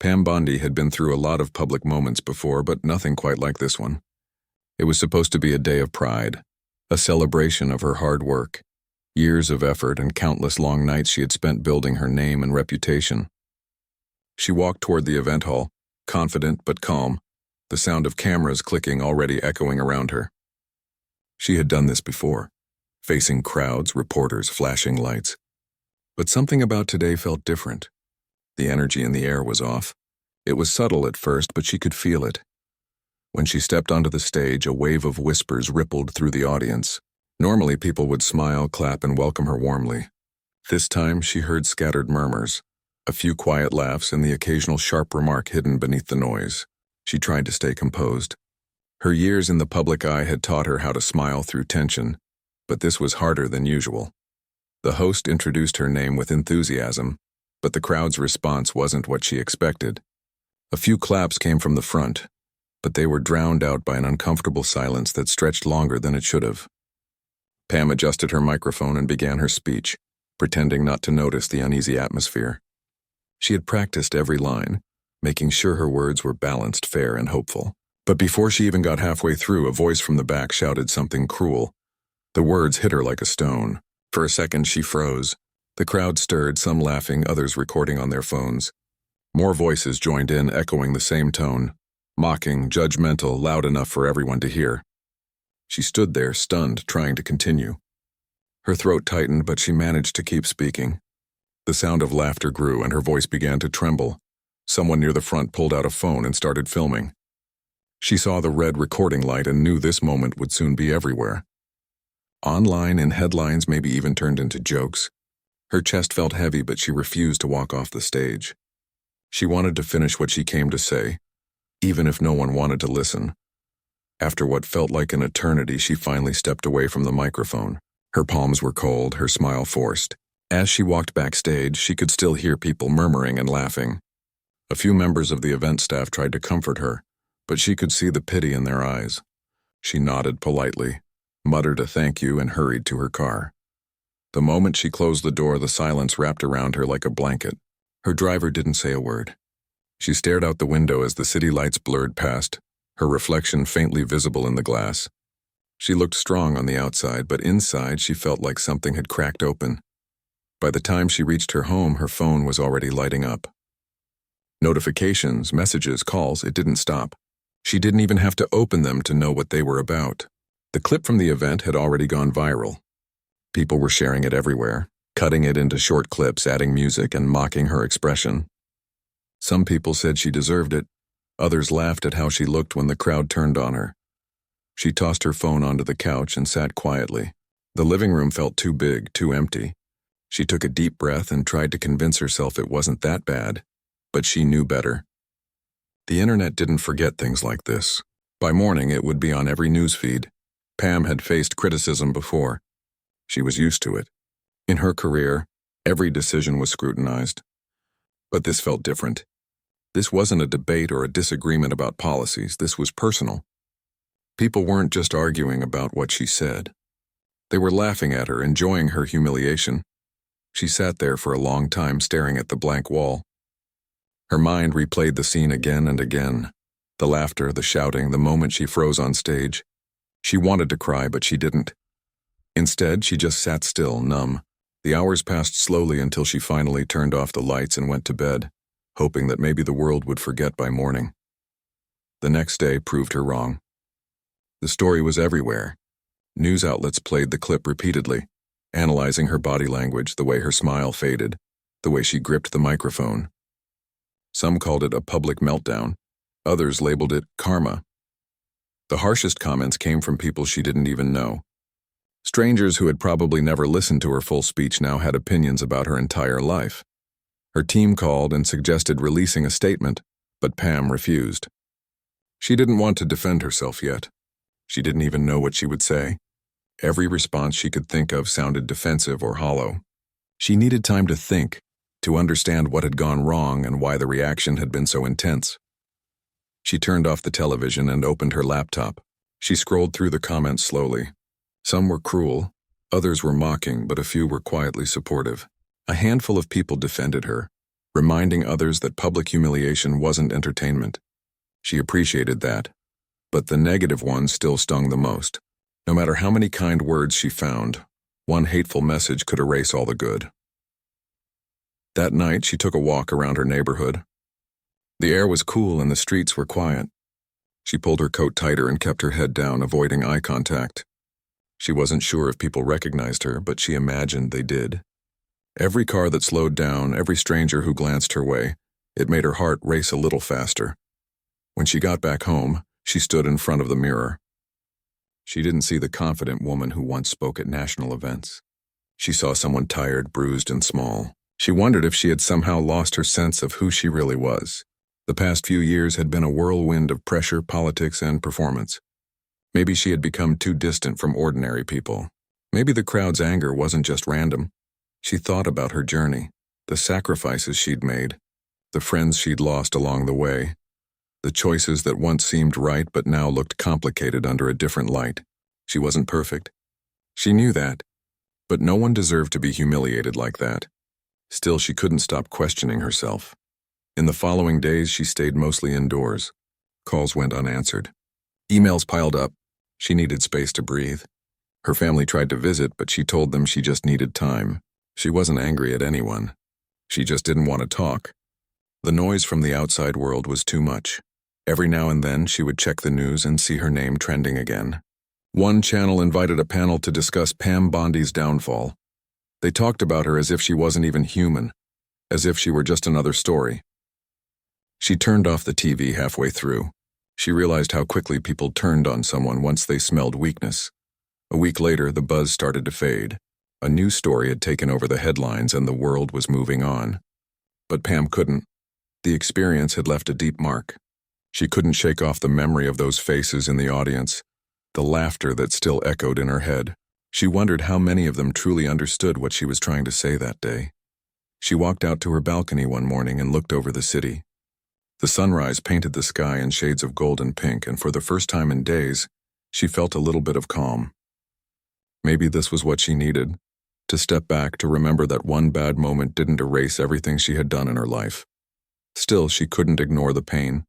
Pam Bondi had been through a lot of public moments before, but nothing quite like this one. It was supposed to be a day of pride, a celebration of her hard work, years of effort and countless long nights she had spent building her name and reputation. She walked toward the event hall, confident but calm, the sound of cameras clicking already echoing around her. She had done this before, facing crowds, reporters, flashing lights. But something about today felt different. The energy in the air was off. It was subtle at first, but she could feel it. When she stepped onto the stage, a wave of whispers rippled through the audience. Normally, people would smile, clap, and welcome her warmly. This time, she heard scattered murmurs, a few quiet laughs, and the occasional sharp remark hidden beneath the noise. She tried to stay composed. Her years in the public eye had taught her how to smile through tension, but this was harder than usual. The host introduced her name with enthusiasm, but the crowd's response wasn't what she expected. A few claps came from the front, but they were drowned out by an uncomfortable silence that stretched longer than it should have. Pam adjusted her microphone and began her speech, pretending not to notice the uneasy atmosphere. She had practiced every line, making sure her words were balanced, fair, and hopeful. But before she even got halfway through, a voice from the back shouted something cruel. The words hit her like a stone. For a second, she froze. The crowd stirred, some laughing, others recording on their phones. More voices joined in, echoing the same tone, mocking, judgmental, loud enough for everyone to hear. She stood there, stunned, trying to continue. Her throat tightened, but she managed to keep speaking. The sound of laughter grew, and her voice began to tremble. Someone near the front pulled out a phone and started filming. She saw the red recording light and knew this moment would soon be everywhere. Online, in headlines, maybe even turned into jokes. Her chest felt heavy, but she refused to walk off the stage. She wanted to finish what she came to say, even if no one wanted to listen. After what felt like an eternity, she finally stepped away from the microphone. Her palms were cold, her smile forced. As she walked backstage, she could still hear people murmuring and laughing. A few members of the event staff tried to comfort her, but she could see the pity in their eyes. She nodded politely, muttered a thank you, and hurried to her car. The moment she closed the door, the silence wrapped around her like a blanket. Her driver didn't say a word. She stared out the window as the city lights blurred past, her reflection faintly visible in the glass. She looked strong on the outside, but inside she felt like something had cracked open. By the time she reached her home, her phone was already lighting up. Notifications, messages, calls, it didn't stop. She didn't even have to open them to know what they were about. The clip from the event had already gone viral. People were sharing it everywhere, cutting it into short clips, adding music, and mocking her expression. Some people said she deserved it. Others laughed at how she looked when the crowd turned on her. She tossed her phone onto the couch and sat quietly. The living room felt too big, too empty. She took a deep breath and tried to convince herself it wasn't that bad, but she knew better. The internet didn't forget things like this. By morning, it would be on every news feed. Pam had faced criticism before. She was used to it. In her career, every decision was scrutinized. But this felt different. This wasn't a debate or a disagreement about policies. This was personal. People weren't just arguing about what she said. They were laughing at her, enjoying her humiliation. She sat there for a long time, staring at the blank wall. Her mind replayed the scene again and again. The laughter, the shouting, the moment she froze on stage. She wanted to cry, but she didn't. Instead, she just sat still, numb. The hours passed slowly until she finally turned off the lights and went to bed, hoping that maybe the world would forget by morning. The next day proved her wrong. The story was everywhere. News outlets played the clip repeatedly, analyzing her body language, the way her smile faded, the way she gripped the microphone. Some called it a public meltdown. Others labeled it karma. The harshest comments came from people she didn't even know. Strangers who had probably never listened to her full speech now had opinions about her entire life. Her team called and suggested releasing a statement, but Pam refused. She didn't want to defend herself yet. She didn't even know what she would say. Every response she could think of sounded defensive or hollow. She needed time to think, to understand what had gone wrong and why the reaction had been so intense. She turned off the television and opened her laptop. She scrolled through the comments slowly. Some were cruel, others were mocking, but a few were quietly supportive. A handful of people defended her, reminding others that public humiliation wasn't entertainment. She appreciated that, but the negative ones still stung the most. No matter how many kind words she found, one hateful message could erase all the good. That night, she took a walk around her neighborhood. The air was cool and the streets were quiet. She pulled her coat tighter and kept her head down, avoiding eye contact. She wasn't sure if people recognized her, but she imagined they did. Every car that slowed down, every stranger who glanced her way, it made her heart race a little faster. When she got back home, she stood in front of the mirror. She didn't see the confident woman who once spoke at national events. She saw someone tired, bruised, and small. She wondered if she had somehow lost her sense of who she really was. The past few years had been a whirlwind of pressure, politics, and performance. Maybe she had become too distant from ordinary people. Maybe the crowd's anger wasn't just random. She thought about her journey, the sacrifices she'd made, the friends she'd lost along the way, the choices that once seemed right but now looked complicated under a different light. She wasn't perfect. She knew that, but no one deserved to be humiliated like that. Still, she couldn't stop questioning herself. In the following days, she stayed mostly indoors. Calls went unanswered. Emails piled up. She needed space to breathe. Her family tried to visit, but she told them she just needed time. She wasn't angry at anyone. She just didn't want to talk. The noise from the outside world was too much. Every now and then, she would check the news and see her name trending again. One channel invited a panel to discuss Pam Bondi's downfall. They talked about her as if she wasn't even human, as if she were just another story. She turned off the TV halfway through. She realized how quickly people turned on someone once they smelled weakness. A week later, the buzz started to fade. A new story had taken over the headlines and the world was moving on. But Pam couldn't. The experience had left a deep mark. She couldn't shake off the memory of those faces in the audience, the laughter that still echoed in her head. She wondered how many of them truly understood what she was trying to say that day. She walked out to her balcony one morning and looked over the city. The sunrise painted the sky in shades of gold and pink, and for the first time in days, she felt a little bit of calm. Maybe this was what she needed, to step back, to remember that one bad moment didn't erase everything she had done in her life. Still, she couldn't ignore the pain.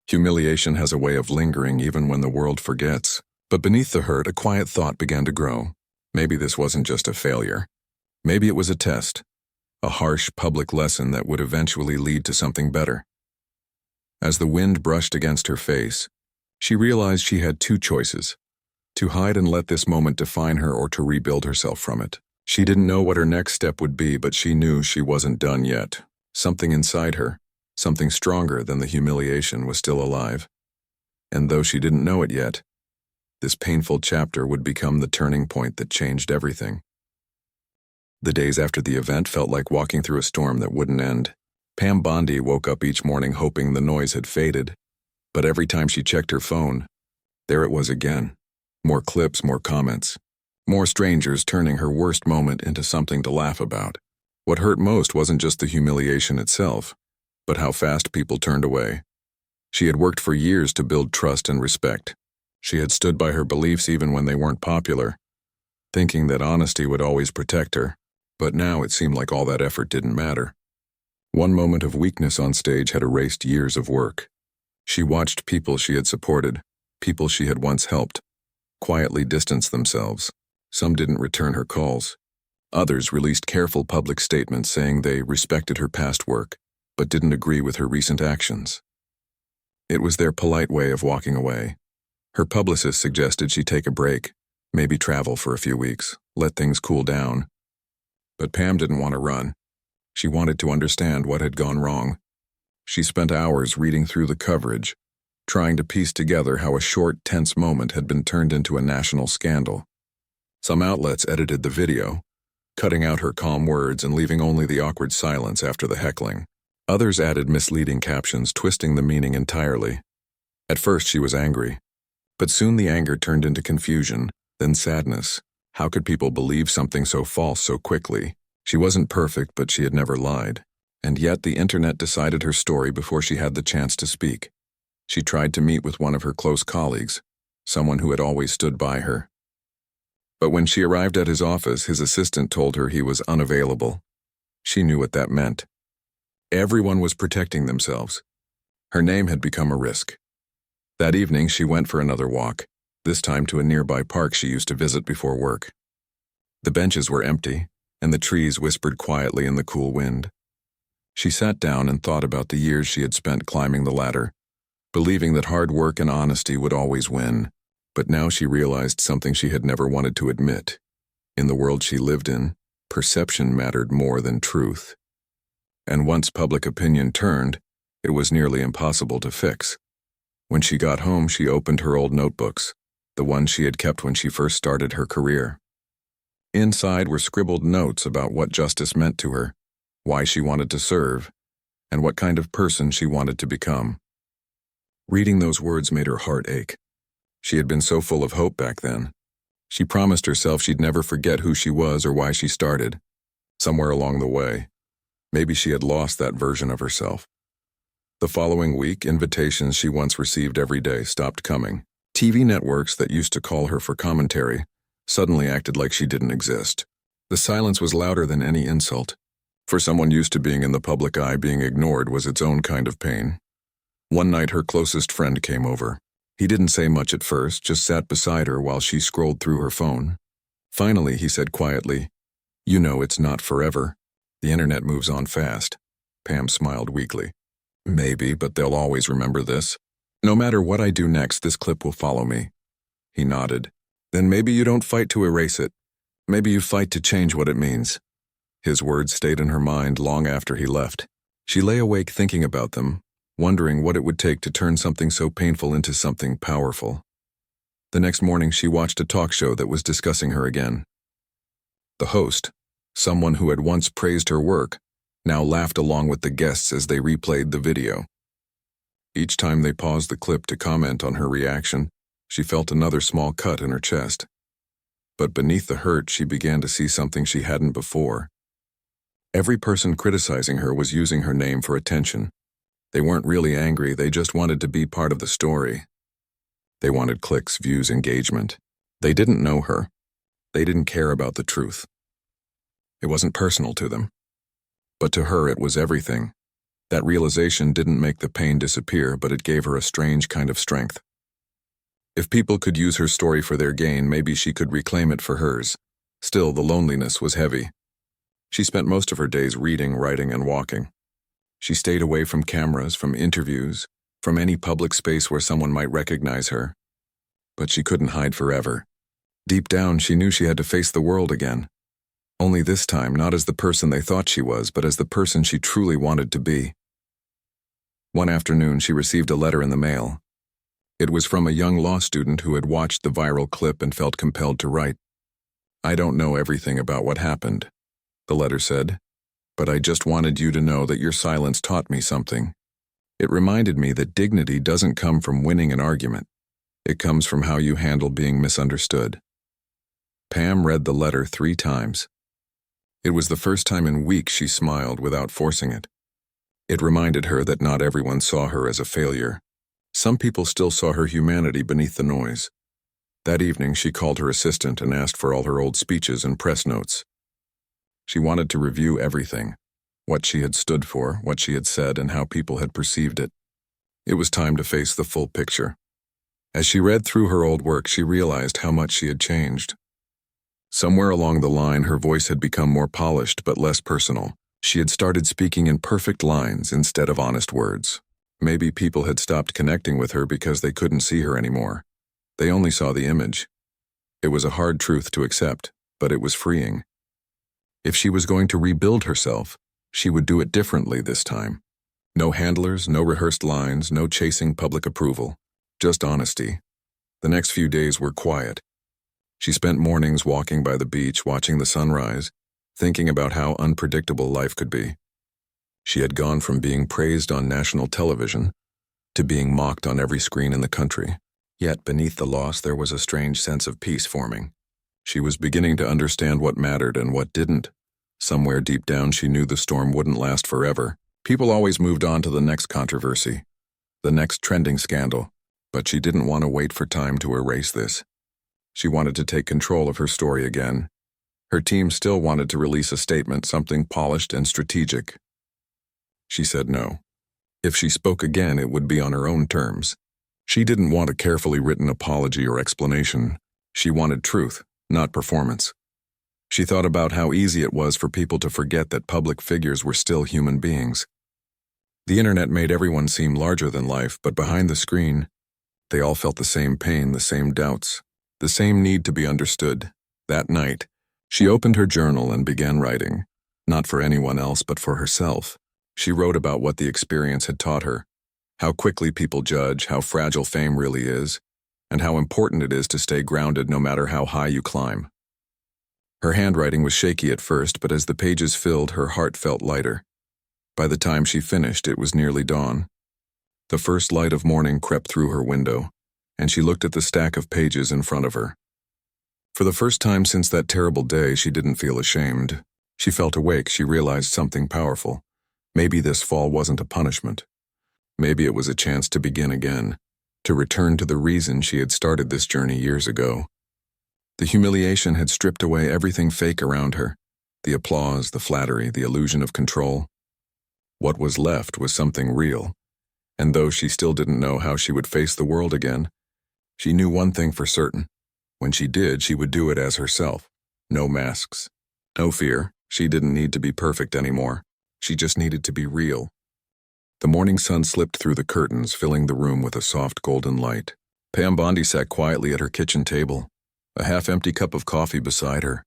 Humiliation has a way of lingering even when the world forgets. But beneath the hurt, a quiet thought began to grow. Maybe this wasn't just a failure. Maybe it was a test, a harsh public lesson that would eventually lead to something better. As the wind brushed against her face, she realized she had two choices: to hide and let this moment define her, or to rebuild herself from it. She didn't know what her next step would be, but she knew she wasn't done yet. Something inside her, something stronger than the humiliation, was still alive. And though she didn't know it yet, this painful chapter would become the turning point that changed everything. The days after the event felt like walking through a storm that wouldn't end. Pam Bondi woke up each morning hoping the noise had faded, but every time she checked her phone, there it was again. More clips, more comments, more strangers turning her worst moment into something to laugh about. What hurt most wasn't just the humiliation itself, but how fast people turned away. She had worked for years to build trust and respect. She had stood by her beliefs even when they weren't popular, thinking that honesty would always protect her, but now it seemed like all that effort didn't matter. One moment of weakness on stage had erased years of work. She watched people she had supported, people she had once helped, quietly distance themselves. Some didn't return her calls. Others released careful public statements saying they respected her past work, but didn't agree with her recent actions. It was their polite way of walking away. Her publicist suggested she take a break, maybe travel for a few weeks, let things cool down. But Pam didn't want to run. She wanted to understand what had gone wrong. She spent hours reading through the coverage, trying to piece together how a short, tense moment had been turned into a national scandal. Some outlets edited the video, cutting out her calm words and leaving only the awkward silence after the heckling. Others added misleading captions, twisting the meaning entirely. At first she was angry, but soon the anger turned into confusion, then sadness. How could people believe something so false so quickly? She wasn't perfect, but she had never lied. And yet the internet decided her story before she had the chance to speak. She tried to meet with one of her close colleagues, someone who had always stood by her. But when she arrived at his office, his assistant told her he was unavailable. She knew what that meant. Everyone was protecting themselves. Her name had become a risk. That evening, she went for another walk, this time to a nearby park she used to visit before work. The benches were empty, and the trees whispered quietly in the cool wind. She sat down and thought about the years she had spent climbing the ladder, believing that hard work and honesty would always win. But now she realized something she had never wanted to admit. In the world she lived in, perception mattered more than truth. And once public opinion turned, it was nearly impossible to fix. When she got home, she opened her old notebooks, the ones she had kept when she first started her career. Inside were scribbled notes about what justice meant to her, why she wanted to serve, and what kind of person she wanted to become. Reading those words made her heart ache. She had been so full of hope back then. She promised herself she'd never forget who she was or why she started. Somewhere along the way, maybe she had lost that version of herself. The following week, invitations she once received every day stopped coming. TV networks that used to call her for commentary suddenly acted like she didn't exist. The silence was louder than any insult. For someone used to being in the public eye, being ignored was its own kind of pain. One night, her closest friend came over. He didn't say much at first, just sat beside her while she scrolled through her phone. Finally, he said quietly, "You know it's not forever. The internet moves on fast." Pam smiled weakly. "Maybe, but they'll always remember this. No matter what I do next, this clip will follow me." He nodded. "Then maybe you don't fight to erase it. Maybe you fight to change what it means." His words stayed in her mind long after he left. She lay awake thinking about them, wondering what it would take to turn something so painful into something powerful. The next morning, she watched a talk show that was discussing her again. The host, someone who had once praised her work, now laughed along with the guests as they replayed the video. Each time they paused the clip to comment on her reaction, she felt another small cut in her chest. But beneath the hurt, she began to see something she hadn't before. Every person criticizing her was using her name for attention. They weren't really angry, they just wanted to be part of the story. They wanted clicks, views, engagement. They didn't know her. They didn't care about the truth. It wasn't personal to them. But to her, it was everything. That realization didn't make the pain disappear, but it gave her a strange kind of strength. If people could use her story for their gain, maybe she could reclaim it for hers. Still, the loneliness was heavy. She spent most of her days reading, writing, and walking. She stayed away from cameras, from interviews, from any public space where someone might recognize her. But she couldn't hide forever. Deep down, she knew she had to face the world again. Only this time, not as the person they thought she was, but as the person she truly wanted to be. One afternoon, she received a letter in the mail. It was from a young law student who had watched the viral clip and felt compelled to write. "I don't know everything about what happened," the letter said, "but I just wanted you to know that your silence taught me something. It reminded me that dignity doesn't come from winning an argument. It comes from how you handle being misunderstood." Pam read the letter 3 times. It was the first time in weeks she smiled without forcing it. It reminded her that not everyone saw her as a failure. Some people still saw her humanity beneath the noise. That evening, she called her assistant and asked for all her old speeches and press notes. She wanted to review everything, what she had stood for, what she had said, and how people had perceived it. It was time to face the full picture. As she read through her old work, she realized how much she had changed. Somewhere along the line, her voice had become more polished but less personal. She had started speaking in perfect lines instead of honest words. Maybe people had stopped connecting with her because they couldn't see her anymore. They only saw the image. It was a hard truth to accept, but it was freeing. If she was going to rebuild herself, she would do it differently this time. No handlers, no rehearsed lines, no chasing public approval. Just honesty. The next few days were quiet. She spent mornings walking by the beach, watching the sunrise, thinking about how unpredictable life could be. She had gone from being praised on national television to being mocked on every screen in the country. Yet beneath the loss, there was a strange sense of peace forming. She was beginning to understand what mattered and what didn't. Somewhere deep down, she knew the storm wouldn't last forever. People always moved on to the next controversy, the next trending scandal. But she didn't want to wait for time to erase this. She wanted to take control of her story again. Her team still wanted to release a statement, something polished and strategic. She said no. If she spoke again, it would be on her own terms. She didn't want a carefully written apology or explanation. She wanted truth, not performance. She thought about how easy it was for people to forget that public figures were still human beings. The internet made everyone seem larger than life, but behind the screen, they all felt the same pain, the same doubts, the same need to be understood. That night, she opened her journal and began writing, not for anyone else but for herself. She wrote about what the experience had taught her, how quickly people judge, how fragile fame really is, and how important it is to stay grounded no matter how high you climb. Her handwriting was shaky at first, but as the pages filled, her heart felt lighter. By the time she finished, it was nearly dawn. The first light of morning crept through her window, and she looked at the stack of pages in front of her. For the first time since that terrible day, she didn't feel ashamed. She felt awake. She realized something powerful. Maybe this fall wasn't a punishment. Maybe it was a chance to begin again, to return to the reason she had started this journey years ago. The humiliation had stripped away everything fake around her, the applause, the flattery, the illusion of control. What was left was something real, and though she still didn't know how she would face the world again, she knew one thing for certain. When she did, she would do it as herself. No masks, no fear. She didn't need to be perfect anymore. She just needed to be real. The morning sun slipped through the curtains, filling the room with a soft golden light. Pam Bondi sat quietly at her kitchen table, a half-empty cup of coffee beside her.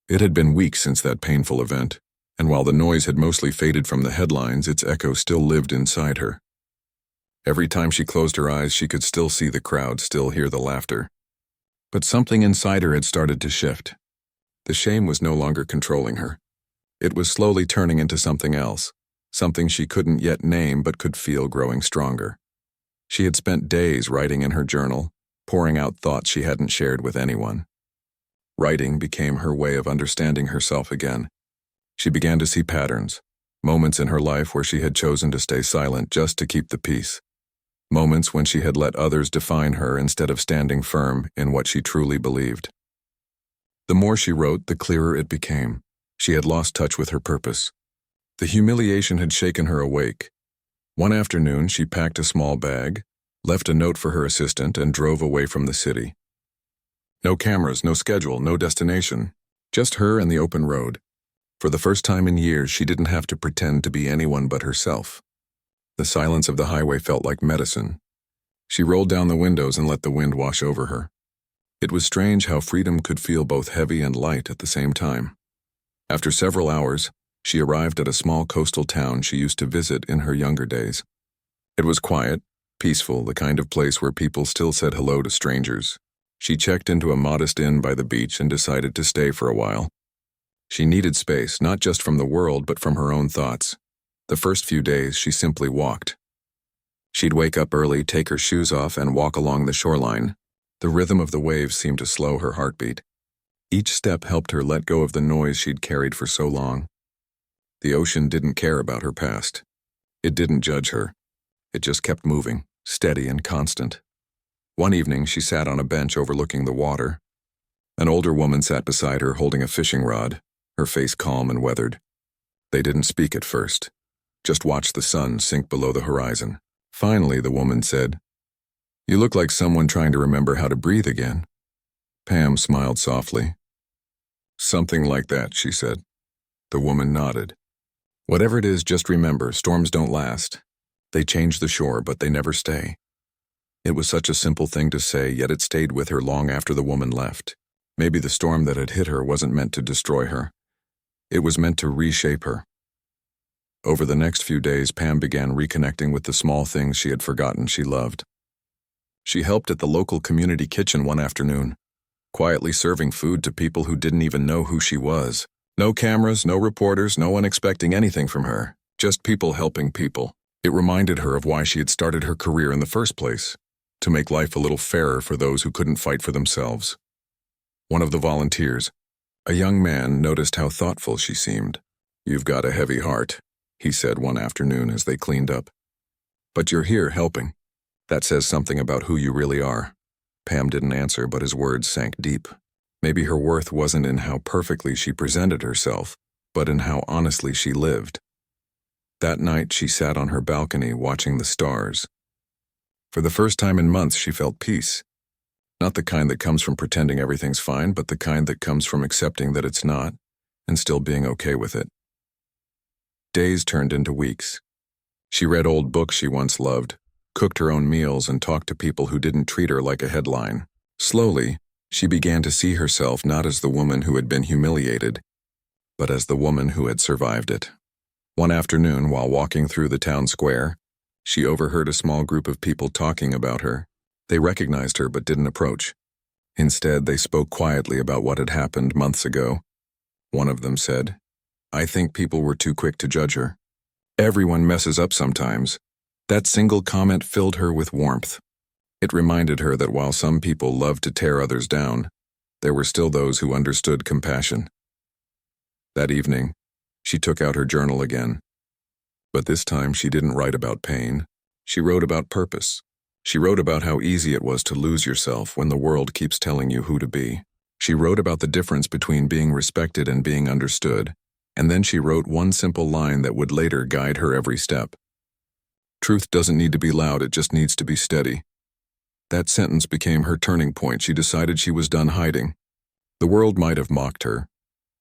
It had been weeks since that painful event, and while the noise had mostly faded from the headlines, its echo still lived inside her. Every time she closed her eyes, she could still see the crowd, still hear the laughter. But something inside her had started to shift. The shame was no longer controlling her. It was slowly turning into something else, something she couldn't yet name but could feel growing stronger. She had spent days writing in her journal, pouring out thoughts she hadn't shared with anyone. Writing became her way of understanding herself again. She began to see patterns, moments in her life where she had chosen to stay silent just to keep the peace. Moments when she had let others define her instead of standing firm in what she truly believed. The more she wrote, the clearer it became. She had lost touch with her purpose. The humiliation had shaken her awake. One afternoon, she packed a small bag, left a note for her assistant, and drove away from the city. No cameras, no schedule, no destination. Just her and the open road. For the first time in years, she didn't have to pretend to be anyone but herself. The silence of the highway felt like medicine. She rolled down the windows and let the wind wash over her. It was strange how freedom could feel both heavy and light at the same time. After several hours, she arrived at a small coastal town she used to visit in her younger days. It was quiet, peaceful, the kind of place where people still said hello to strangers. She checked into a modest inn by the beach and decided to stay for a while. She needed space, not just from the world, but from her own thoughts. The first few days, she simply walked. She'd wake up early, take her shoes off, and walk along the shoreline. The rhythm of the waves seemed to slow her heartbeat. Each step helped her let go of the noise she'd carried for so long. The ocean didn't care about her past. It didn't judge her. It just kept moving, steady and constant. One evening, she sat on a bench overlooking the water. An older woman sat beside her holding a fishing rod, her face calm and weathered. They didn't speak at first, just watched the sun sink below the horizon. Finally, the woman said, "You look like someone trying to remember how to breathe again." Pam smiled softly. "Something like that," she said. The woman nodded. "Whatever it is, just remember, storms don't last. They change the shore, but they never stay." It was such a simple thing to say, yet it stayed with her long after the woman left. Maybe the storm that had hit her wasn't meant to destroy her. It was meant to reshape her. Over the next few days, Pam began reconnecting with the small things she had forgotten she loved. She helped at the local community kitchen one afternoon, quietly serving food to people who didn't even know who she was. No cameras, no reporters, no one expecting anything from her. Just people helping people. It reminded her of why she had started her career in the first place, to make life a little fairer for those who couldn't fight for themselves. One of the volunteers, a young man, noticed how thoughtful she seemed. "You've got a heavy heart," he said one afternoon as they cleaned up. "But you're here helping. That says something about who you really are." Pam didn't answer, but his words sank deep. Maybe her worth wasn't in how perfectly she presented herself, but in how honestly she lived. That night, she sat on her balcony watching the stars. For the first time in months, she felt peace. Not the kind that comes from pretending everything's fine, but the kind that comes from accepting that it's not, and still being okay with it. Days turned into weeks. She read old books she once loved, cooked her own meals, and talked to people who didn't treat her like a headline. Slowly, she began to see herself not as the woman who had been humiliated, but as the woman who had survived it. One afternoon, while walking through the town square, she overheard a small group of people talking about her. They recognized her but didn't approach. Instead, they spoke quietly about what had happened months ago. One of them said, "I think people were too quick to judge her. Everyone messes up sometimes." That single comment filled her with warmth. It reminded her that while some people loved to tear others down, there were still those who understood compassion. That evening, she took out her journal again. But this time she didn't write about pain. She wrote about purpose. She wrote about how easy it was to lose yourself when the world keeps telling you who to be. She wrote about the difference between being respected and being understood, and then she wrote one simple line that would later guide her every step. Truth doesn't need to be loud, it just needs to be steady. That sentence became her turning point. She decided she was done hiding. The world might have mocked her,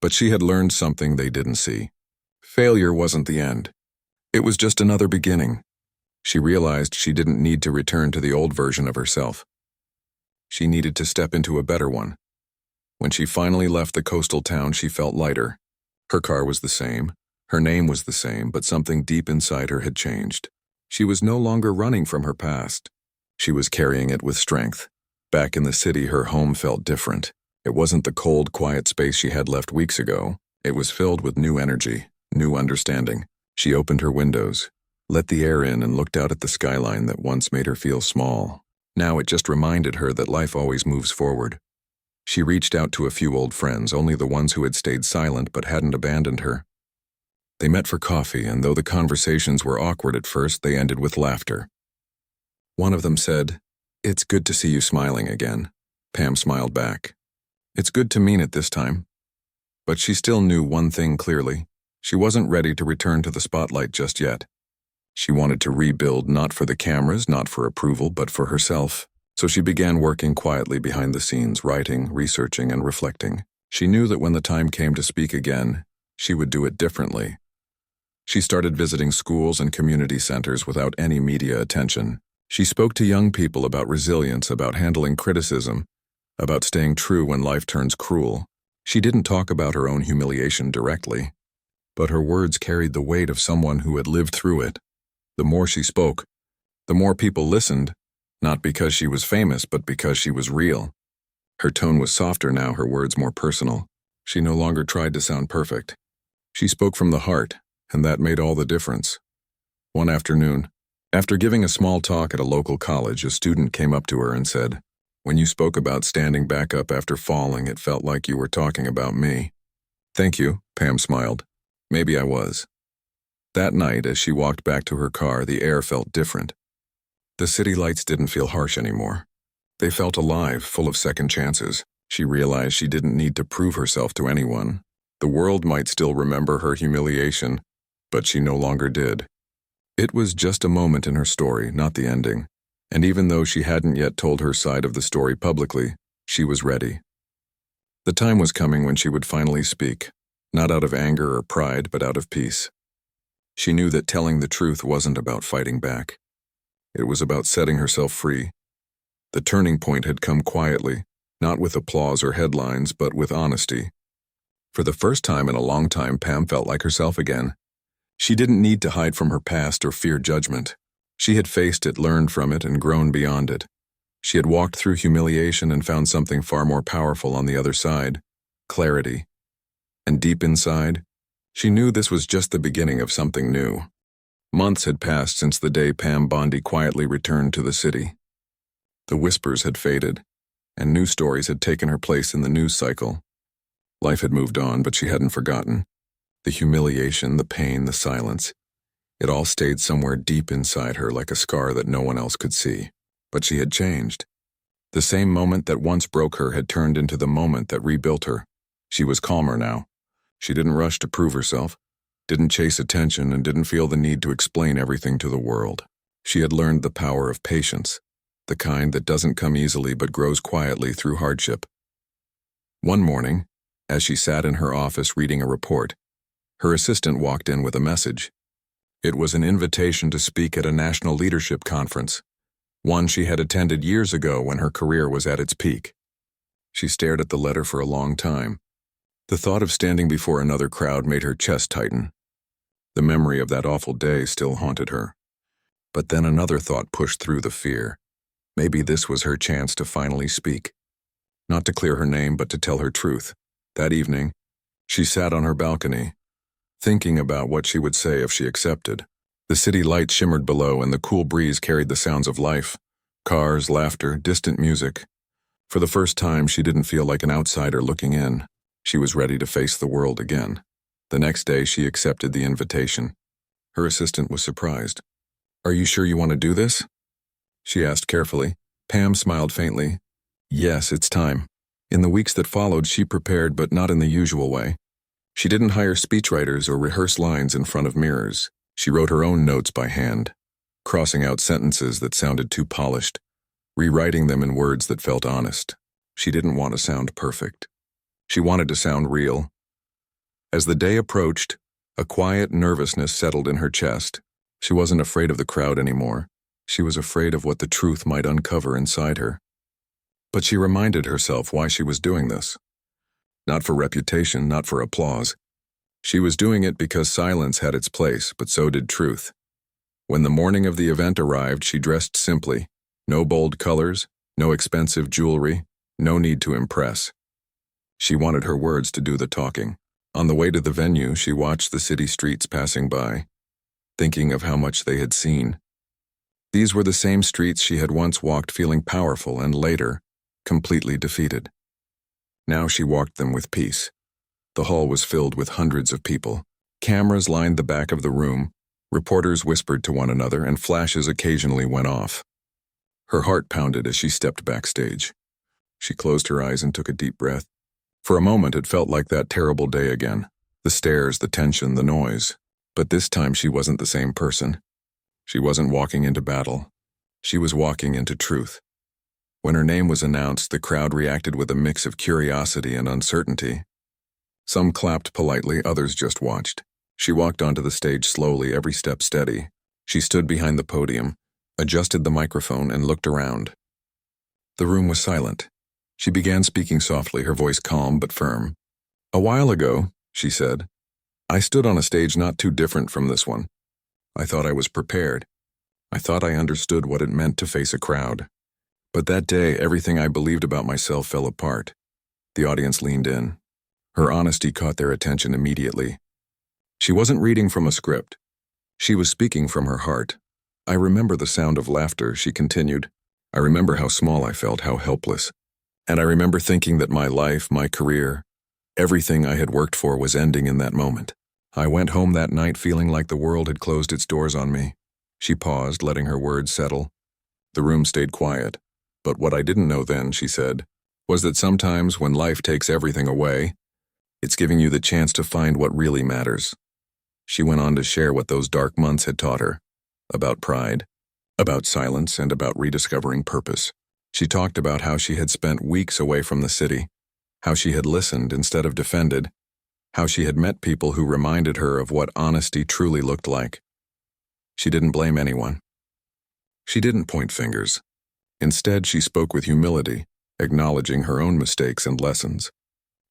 but she had learned something they didn't see. Failure wasn't the end. It was just another beginning. She realized she didn't need to return to the old version of herself. She needed to step into a better one. When she finally left the coastal town, she felt lighter. Her car was the same, her name was the same, but something deep inside her had changed. She was no longer running from her past. She was carrying it with strength. Back in the city, her home felt different. It wasn't the cold, quiet space she had left weeks ago. It was filled with new energy, new understanding. She opened her windows, let the air in, and looked out at the skyline that once made her feel small. Now it just reminded her that life always moves forward. She reached out to a few old friends, only the ones who had stayed silent but hadn't abandoned her. They met for coffee, and though the conversations were awkward at first, they ended with laughter. One of them said, "It's good to see you smiling again." Pam smiled back. "It's good to mean it this time." But she still knew one thing clearly. She wasn't ready to return to the spotlight just yet. She wanted to rebuild, not for the cameras, not for approval, but for herself. So she began working quietly behind the scenes, writing, researching, and reflecting. She knew that when the time came to speak again, she would do it differently. She started visiting schools and community centers without any media attention. She spoke to young people about resilience, about handling criticism, about staying true when life turns cruel. She didn't talk about her own humiliation directly, but her words carried the weight of someone who had lived through it. The more she spoke, the more people listened, not because she was famous, but because she was real. Her tone was softer now, her words more personal. She no longer tried to sound perfect. She spoke from the heart, and that made all the difference. One afternoon, after giving a small talk at a local college, a student came up to her and said, "When you spoke about standing back up after falling, it felt like you were talking about me." "Thank you," Pam smiled. "Maybe I was." That night, as she walked back to her car, the air felt different. The city lights didn't feel harsh anymore. They felt alive, full of second chances. She realized she didn't need to prove herself to anyone. The world might still remember her humiliation, but she no longer did. It was just a moment in her story, not the ending. And even though she hadn't yet told her side of the story publicly, she was ready. The time was coming when she would finally speak, not out of anger or pride, but out of peace. She knew that telling the truth wasn't about fighting back. It was about setting herself free. The turning point had come quietly, not with applause or headlines, but with honesty. For the first time in a long time, Pam felt like herself again. She didn't need to hide from her past or fear judgment. She had faced it, learned from it, and grown beyond it. She had walked through humiliation and found something far more powerful on the other side: clarity. And deep inside, she knew this was just the beginning of something new. Months had passed since the day Pam Bondi quietly returned to the city. The whispers had faded, and new stories had taken her place in the news cycle. Life had moved on, but she hadn't forgotten. The humiliation, the pain, the silence. It all stayed somewhere deep inside her, like a scar that no one else could see. But she had changed. The same moment that once broke her had turned into the moment that rebuilt her. She was calmer now. She didn't rush to prove herself. didn't chase attention, and didn't feel the need to explain everything to the world. She had learned the power of patience, the kind that doesn't come easily but grows quietly through hardship. One morning, as she sat in her office reading a report, her assistant walked in with a message. It was an invitation to speak at a national leadership conference, one she had attended years ago when her career was at its peak. She stared at the letter for a long time. The thought of standing before another crowd made her chest tighten. The memory of that awful day still haunted her. But then another thought pushed through the fear. Maybe this was her chance to finally speak. Not to clear her name, but to tell her truth. That evening, she sat on her balcony, thinking about what she would say if she accepted. The city lights shimmered below, and the cool breeze carried the sounds of life. Cars, laughter, distant music. For the first time, she didn't feel like an outsider looking in. She was ready to face the world again. The next day, she accepted the invitation. Her assistant was surprised. "Are you sure you want to do this?" she asked carefully. Pam smiled faintly. "Yes, it's time." In the weeks that followed, she prepared, but not in the usual way. She didn't hire speechwriters or rehearse lines in front of mirrors. She wrote her own notes by hand, crossing out sentences that sounded too polished, rewriting them in words that felt honest. She didn't want to sound perfect. She wanted to sound real. As the day approached, a quiet nervousness settled in her chest. She wasn't afraid of the crowd anymore. She was afraid of what the truth might uncover inside her. But she reminded herself why she was doing this. Not for reputation, not for applause. She was doing it because silence had its place, but so did truth. When the morning of the event arrived, she dressed simply. No bold colors, no expensive jewelry, no need to impress. She wanted her words to do the talking. On the way to the venue, she watched the city streets passing by, thinking of how much they had seen. These were the same streets she had once walked feeling powerful and later, completely defeated. Now she walked them with peace. The hall was filled with hundreds of people. Cameras lined the back of the room, reporters whispered to one another, and flashes occasionally went off. Her heart pounded as she stepped backstage. She closed her eyes and took a deep breath. For a moment it felt like that terrible day again. The stares, the tension, the noise. But this time she wasn't the same person. She wasn't walking into battle. She was walking into truth. When her name was announced, the crowd reacted with a mix of curiosity and uncertainty. Some clapped politely, others just watched. She walked onto the stage slowly, every step steady. She stood behind the podium, adjusted the microphone, and looked around. The room was silent. She began speaking softly, her voice calm but firm. "A while ago," she said, "I stood on a stage not too different from this one. I thought I was prepared. I thought I understood what it meant to face a crowd. But that day, everything I believed about myself fell apart." The audience leaned in. Her honesty caught their attention immediately. She wasn't reading from a script. She was speaking from her heart. "I remember the sound of laughter," she continued. "I remember how small I felt, how helpless. And I remember thinking that my life, my career, everything I had worked for was ending in that moment. I went home that night feeling like the world had closed its doors on me." She paused, letting her words settle. The room stayed quiet. "But what I didn't know then," she said, "was that sometimes when life takes everything away, it's giving you the chance to find what really matters." She went on to share what those dark months had taught her. About pride, about silence, and about rediscovering purpose. She talked about how she had spent weeks away from the city, how she had listened instead of defended, how she had met people who reminded her of what honesty truly looked like. She didn't blame anyone. She didn't point fingers. Instead, she spoke with humility, acknowledging her own mistakes and lessons.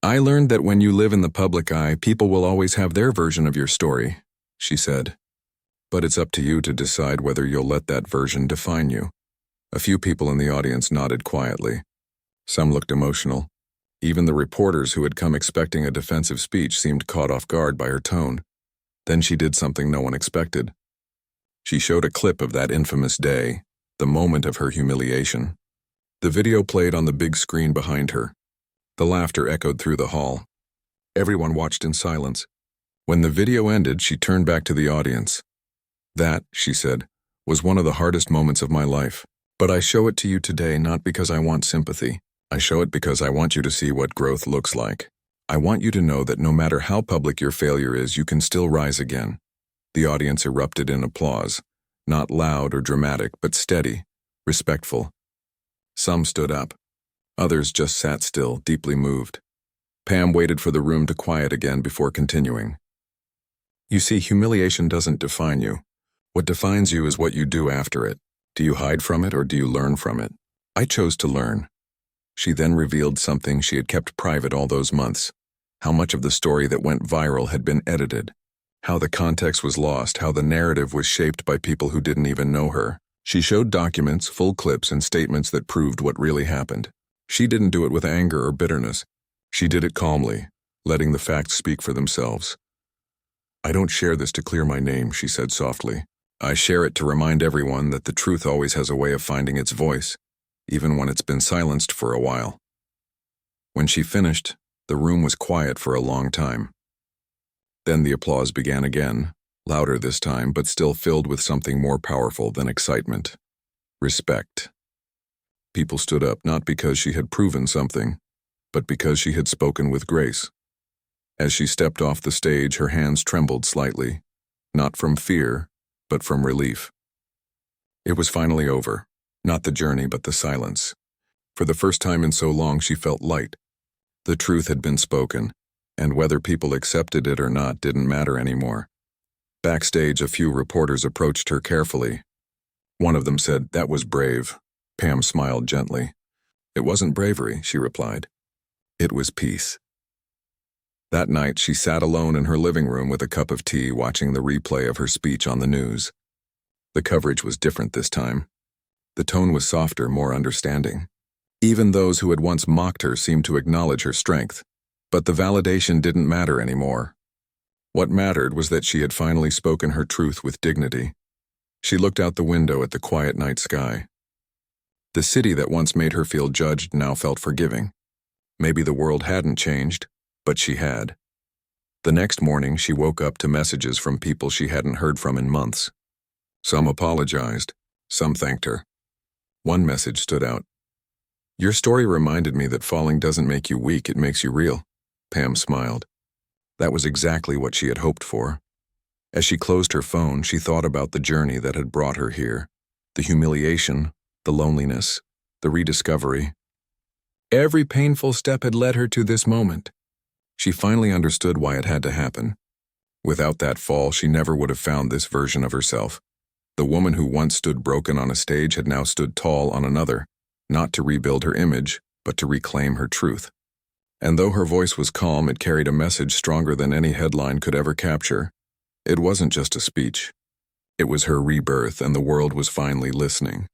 "I learned that when you live in the public eye, people will always have their version of your story," she said. "But it's up to you to decide whether you'll let that version define you." A few people in the audience nodded quietly. Some looked emotional. Even the reporters who had come expecting a defensive speech seemed caught off guard by her tone. Then she did something no one expected. She showed a clip of that infamous day, the moment of her humiliation. The video played on the big screen behind her. The laughter echoed through the hall. Everyone watched in silence. When the video ended, she turned back to the audience. "That," she said, "was one of the hardest moments of my life. But I show it to you today not because I want sympathy. I show it because I want you to see what growth looks like. I want you to know that no matter how public your failure is, you can still rise again. The audience erupted in applause, not loud or dramatic, but steady, respectful. Some stood up. Others just sat still, deeply moved. Pam waited for the room to quiet again before continuing. You see, humiliation doesn't define you. What defines you is what you do after it. Do you hide from it or do you learn from it? I chose to learn. She then revealed something she had kept private all those months. How much of the story that went viral had been edited. How the context was lost, how the narrative was shaped by people who didn't even know her. She showed documents, full clips, and statements that proved what really happened. She didn't do it with anger or bitterness. She did it calmly, letting the facts speak for themselves. I don't share this to clear my name, she said softly. I share it to remind everyone that the truth always has a way of finding its voice, even when it's been silenced for a while. When she finished, the room was quiet for a long time. Then the applause began again, louder this time, but still filled with something more powerful than excitement. Respect. People stood up not because she had proven something, but because she had spoken with grace. As she stepped off the stage, her hands trembled slightly, not from fear, but from relief. It was finally over, not the journey but the silence. For the first time in so long, she felt light. The truth had been spoken, and whether people accepted it or not didn't matter anymore. Backstage, a few reporters approached her carefully. One of them said, "That was brave." Pam smiled gently. "It wasn't bravery," she replied. "It was peace." That night, she sat alone in her living room with a cup of tea, watching the replay of her speech on the news. The coverage was different this time. The tone was softer, more understanding. Even those who had once mocked her seemed to acknowledge her strength. But the validation didn't matter anymore. What mattered was that she had finally spoken her truth with dignity. She looked out the window at the quiet night sky. The city that once made her feel judged now felt forgiving. Maybe the world hadn't changed, but she had. The next morning, she woke up to messages from people she hadn't heard from in months. Some apologized, some thanked her. One message stood out. "Your story reminded me that falling doesn't make you weak, it makes you real." Pam smiled. That was exactly what she had hoped for. As she closed her phone, she thought about the journey that had brought her here. The humiliation, the loneliness, the rediscovery. Every painful step had led her to this moment. She finally understood why it had to happen. Without that fall, she never would have found this version of herself. The woman who once stood broken on a stage had now stood tall on another, not to rebuild her image, but to reclaim her truth. And though her voice was calm, it carried a message stronger than any headline could ever capture. It wasn't just a speech. It was her rebirth, and the world was finally listening.